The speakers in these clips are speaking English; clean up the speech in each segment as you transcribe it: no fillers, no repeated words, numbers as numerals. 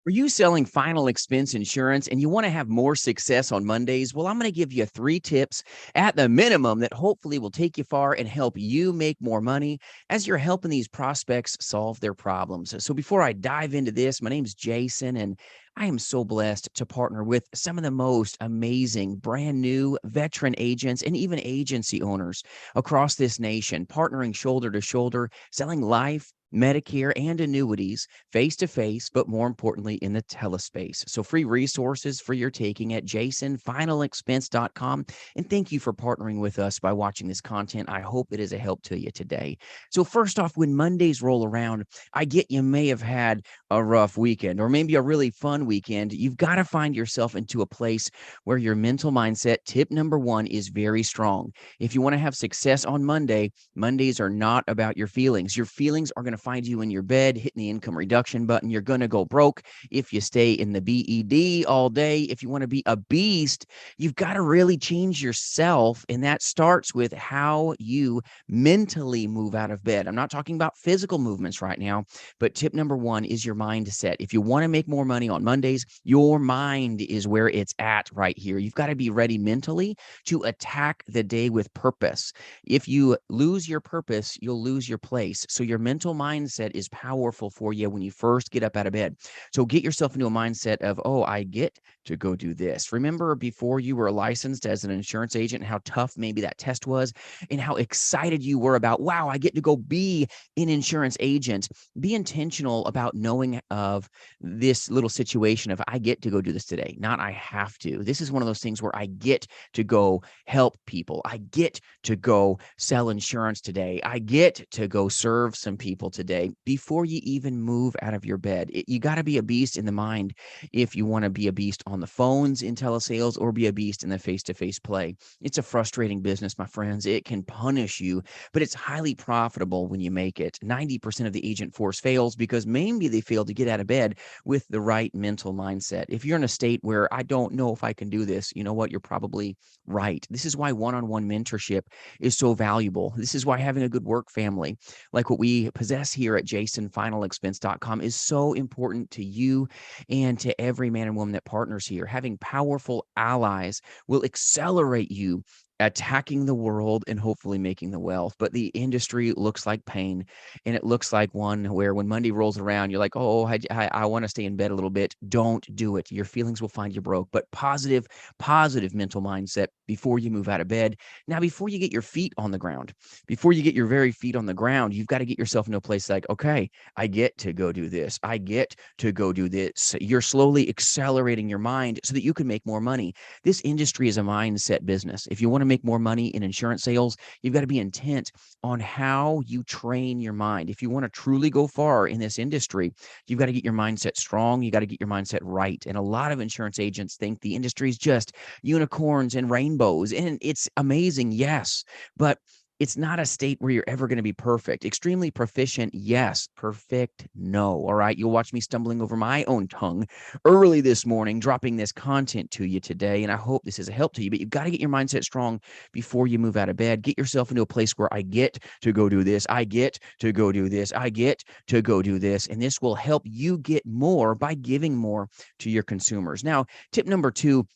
Are you selling final expense insurance and you want to have more success on Mondays? Well, I'm going to give you 3 tips at the minimum that hopefully will take you far and help you make more money as you're helping these prospects solve their problems. So, before I dive into this, my name's Jason, and I am so blessed to partner with some of the most amazing brand new veteran agents and even agency owners across this nation, partnering shoulder to shoulder, selling life, Medicare, and annuities face to face, but more importantly, in the telespace. So, free resources for your taking at jasonfinalexpense.com. And thank you for partnering with us by watching this content. I hope it is a help to you today. So, first off, when Mondays roll around, I get you may have had a rough weekend or maybe a really fun weekend. You've got to find yourself into a place where your mental mindset, tip number one, is very strong. If you want to have success on Monday, Mondays are not about your feelings. Your feelings are going to find you in your bed, hitting the income reduction button. You're going to go broke if you stay in the BED all day. If you want to be a beast, you've got to really change yourself. And that starts with how you mentally move out of bed. I'm not talking about physical movements right now, but tip number one is your mindset. If you want to make more money on Mondays, your mind is where it's at right here. You've got to be ready mentally to attack the day with purpose. If you lose your purpose, you'll lose your place. So your mental mindset is powerful for you when you first get up out of bed. So get yourself into a mindset of, oh, I get to go do this. Remember before you were licensed as an insurance agent, how tough maybe that test was and how excited you were about, wow, I get to go be an insurance agent. Be intentional about knowing of this little situation of I get to go do this today, not I have to. This is one of those things where I get to go help people. I get to go sell insurance today. I get to go serve some people today before you even move out of your bed. You got to be a beast in the mind if you want to be a beast on the phones in telesales or be a beast in the face-to-face play. It's a frustrating business, my friends. It can punish you, but it's highly profitable when you make it. 90% of the agent force fails because maybe they fail to get out of bed with the right mental mindset. If you're in a state where I don't know if I can do this, you know what? You're probably right. This is why one-on-one mentorship is so valuable. This is why having a good work family, like what we possess here at jasonfinalexpense.com, is so important to you and to every man and woman that partners here. Having powerful allies will accelerate you attacking the world and hopefully making the wealth. But the industry looks like pain, and it looks like one where when Monday rolls around, you're like, oh, I want to stay in bed a little bit. Don't do it. Your feelings will find you broke. But positive mental mindset before you move out of bed. Now, before you get your feet on the ground, before you get your very feet on the ground, you've got to get yourself into a place like, okay, I get to go do this. I get to go do this. You're slowly accelerating your mind so that you can make more money. This industry is a mindset business. If you want to make more money in insurance sales, you've got to be intent on how you train your mind. If you want to truly go far in this industry, you've got to get your mindset strong. You got to get your mindset right. And a lot of insurance agents think the industry is just unicorns and rainbows, and it's amazing, yes, but it's not a state where you're ever going to be perfect. Extremely proficient, yes. Perfect, no. All right. You'll watch me stumbling over my own tongue early this morning, dropping this content to you today. And I hope this is a help to you. But you've got to get your mindset strong before you move out of bed. Get yourself into a place where I get to go do this. I get to go do this. I get to go do this. And this will help you get more by giving more to your consumers. Now, tip number two,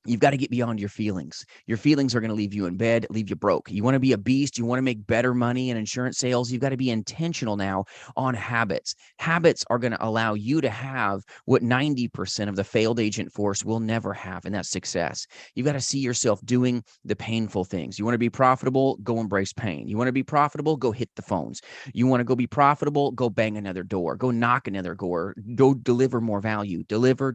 you've got to get beyond your feelings. Your feelings are going to leave you in bed, leave you broke. You want to be a beast. You want to make better money in insurance sales. You've got to be intentional now on habits. Habits are going to allow you to have what 90% of the failed agent force will never have, and that's success. You've got to see yourself doing the painful things. You want to be profitable, go embrace pain. You want to be profitable, go hit the phones. You want to go be profitable, go bang another door, go knock another door, go deliver more value, deliver,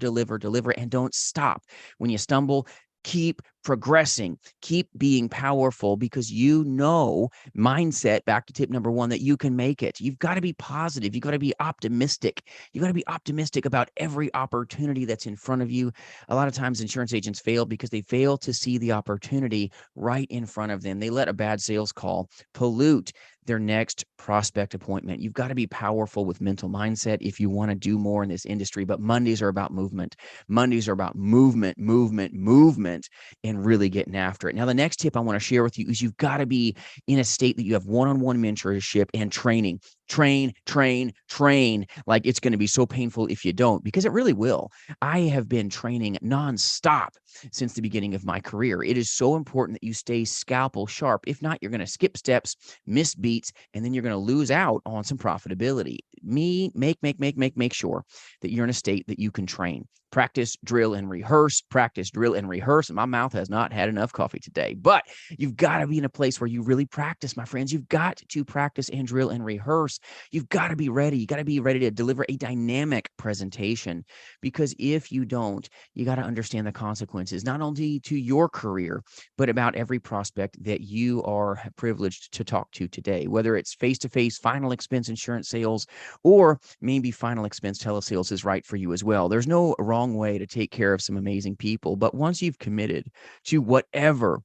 and don't stop. When you stumble, keep progressing, keep being powerful, because you know mindset, back to tip number one, that you can make it. You've got to be positive. You've got to be optimistic. You've got to be optimistic about every opportunity that's in front of you. A lot of times insurance agents fail because they fail to see the opportunity right in front of them. They let a bad sales call pollute their next prospect appointment. You've got to be powerful with mental mindset if you want to do more in this industry. But Mondays are about movement. Mondays are about movement, and really getting after it. Now, the next tip I want to share with you is you've got to be in a state that you have one-on-one mentorship and training. train, train, train. Like it's going to be so painful if you don't, because it really will. I have been training nonstop since the beginning of my career. It is so important that you stay scalpel sharp. If not, you're going to skip steps, miss beats, and then you're going to lose out on some profitability. Make sure that you're in a state that you can train. Practice, drill, and rehearse. Practice, drill, and rehearse. My mouth has not had enough coffee today, but you've got to be in a place where you really practice, my friends. You've got to practice and drill and rehearse. You've got to be ready. You got to be ready to deliver a dynamic presentation, because if you don't, you got to understand the consequences, not only to your career, but about every prospect that you are privileged to talk to today, whether it's face-to-face final expense insurance sales, or maybe final expense telesales is right for you as well. There's no wrong way to take care of some amazing people. But once you've committed to whatever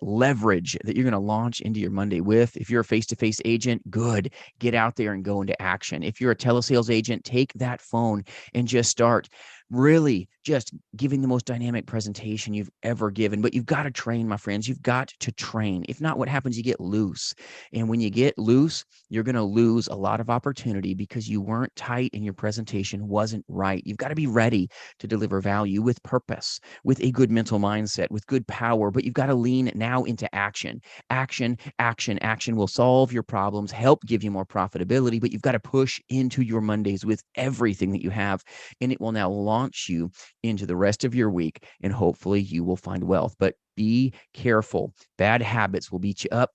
leverage that you're going to launch into your Monday with, if you're a face-to-face agent, good, get out there and go into action. If you're a telesales agent, take that phone and just start really just giving the most dynamic presentation you've ever given. But you've got to train, my friends. You've got to train. If not, what happens? You get loose. And when you get loose, you're going to lose a lot of opportunity because you weren't tight and your presentation wasn't right. You've got to be ready to deliver value with purpose, with a good mental mindset, with good power, but you've got to lean now into action. Action, action, action will solve your problems, help give you more profitability, but you've got to push into your Mondays with everything that you have, and it will now launch you into the rest of your week, and hopefully you will find wealth. But be careful. Bad habits will beat you up.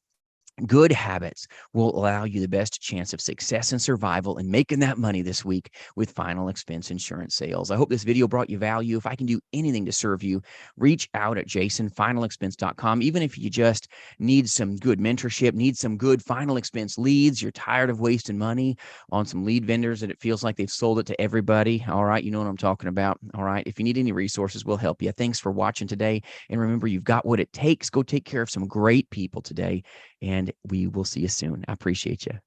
Good habits will allow you the best chance of success and survival and making that money this week with final expense insurance sales. I hope this video brought you value. If I can do anything to serve you, reach out at jasonfinalexpense.com. Even if you just need some good mentorship, need some good final expense leads, you're tired of wasting money on some lead vendors that it feels like they've sold it to everybody. All right, you know what I'm talking about. All right, if you need any resources, we'll help you. Thanks for watching today. And remember, you've got what it takes. Go take care of some great people today, and we will see you soon. I appreciate you.